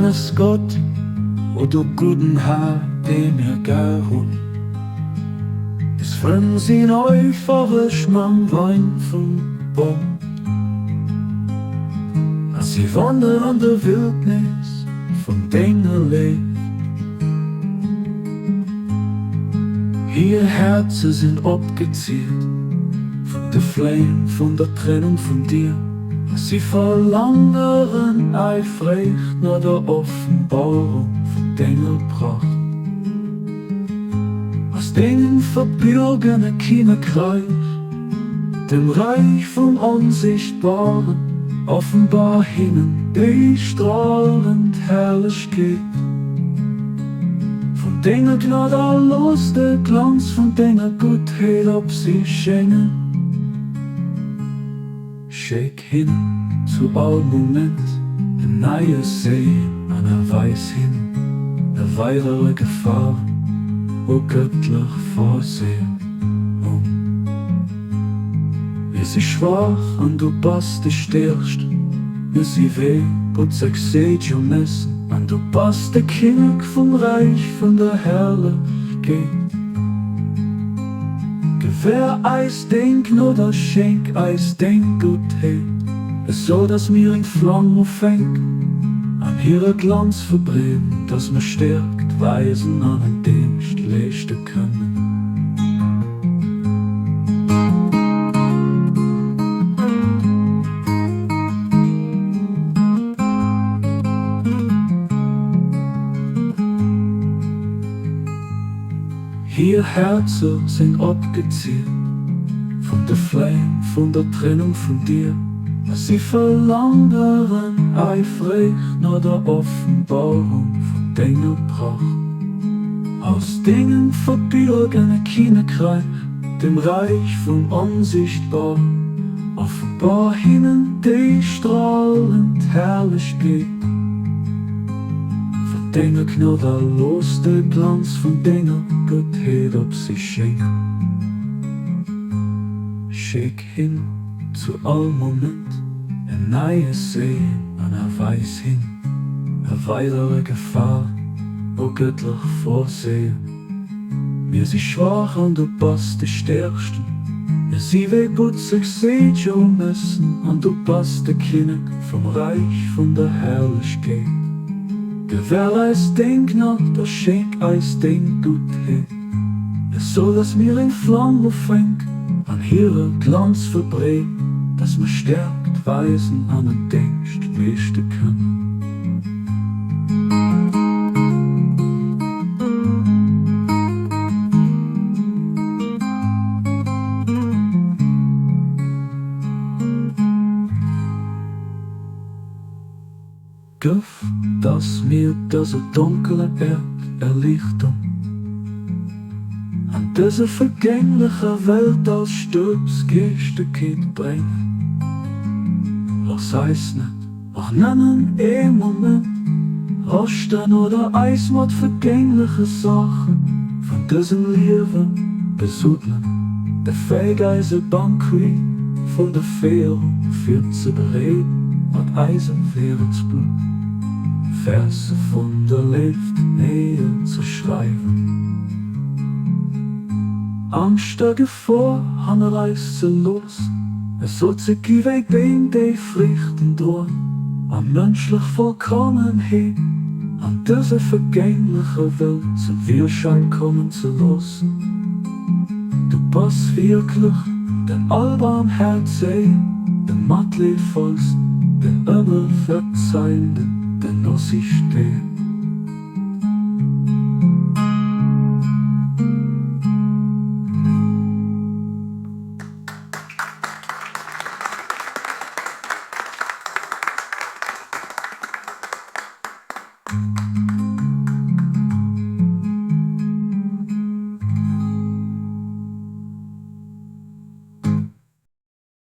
es Gott och du guden har det mir gehol. Es från sin euforisch man Wein vom Baum. Als sie wandern an der Wildnis von Dingen lebt. Ihr Herzen sind abgezielt von der Flamme, von der Trennung von dir. Sie verlangern eifrig nach der Offenbarung von deiner Pracht. Aus denen verbürgene Kinderkreis, dem Reich vom Unsichtbaren, offenbar hinnen die strahlend Herrlichkeit. Von deiner Gnade los der Glanz, von deiner Gutheit ob sie schenken. Schick hin zu allem Moment, ein neues Sehen an der Weiß hin, eine weitere Gefahr, wo göttlich Vorsehen. Wir sind schwach und du bist der Stärkste, wir sind weh, Gott sagt, seht ihr messen, und du bist der König vom Reich, von der Herrlichkeit. Gewähr eis denk oder schenk eis denk Gutheit, es so, dass mir in Flammen fängt, an ihrer Glanz verbrennt, dass mir stärkt, weisen an den Dienst leisten können. Ihr Herzen sind abgezielt von der Flamme, von der Trennung von dir. Sie verlangern eifrig nach der Offenbarung von deiner Pracht. Aus Dingen verbürgene Kinderkreis, dem Reich vom Unsichtbaren, offenbar hinnen die strahlend Herrlichkeit. Von deiner Gnade los der Glanz, von deiner Gottheit ob sie schenkt. Schick hin zu allem Moment, ein neues Sehen an der Weiß hin, eine weitere Gefahr, wo göttlich Vorsehen. Wir sind schwach und du bist der Stärkste, wir sind wie Gott sich seht schon messen, und du bist der König vom Reich, von der Herrlichkeit. Gewährleist den Gnade, schenk eis den Gutheit, es so, dass mir in Flammen fängt, an ihrer Glanz verbrennt, dass mir stärkt, weisen an den Dienst leisten können. Gib, dass mir diese dunkle Erde Erlichtung an diese vergängliche Welt als Stübsgestigkeit bringt. Lass es nicht, auch nennen im Moment, Rosten oder Eis mit vergängliche Sachen, von diesem Leben besuddeln, der Fähigkeise Banquet, von der Fährung für zu bereden, mit Eisenfähre zu Blut. Verse von der Nähe zu schreiben. Angst der Gefahr, han reist sie los. Es soll sich weg den, die Pflichten drohen, an menschlich Vollkommenheit, an diese vergängliche Welt zum Widerschein kommen zu lassen. Du bist wirklich den allbarmherzigen, den machtvollsten, den immer verzeihenden, den nur sie stehen.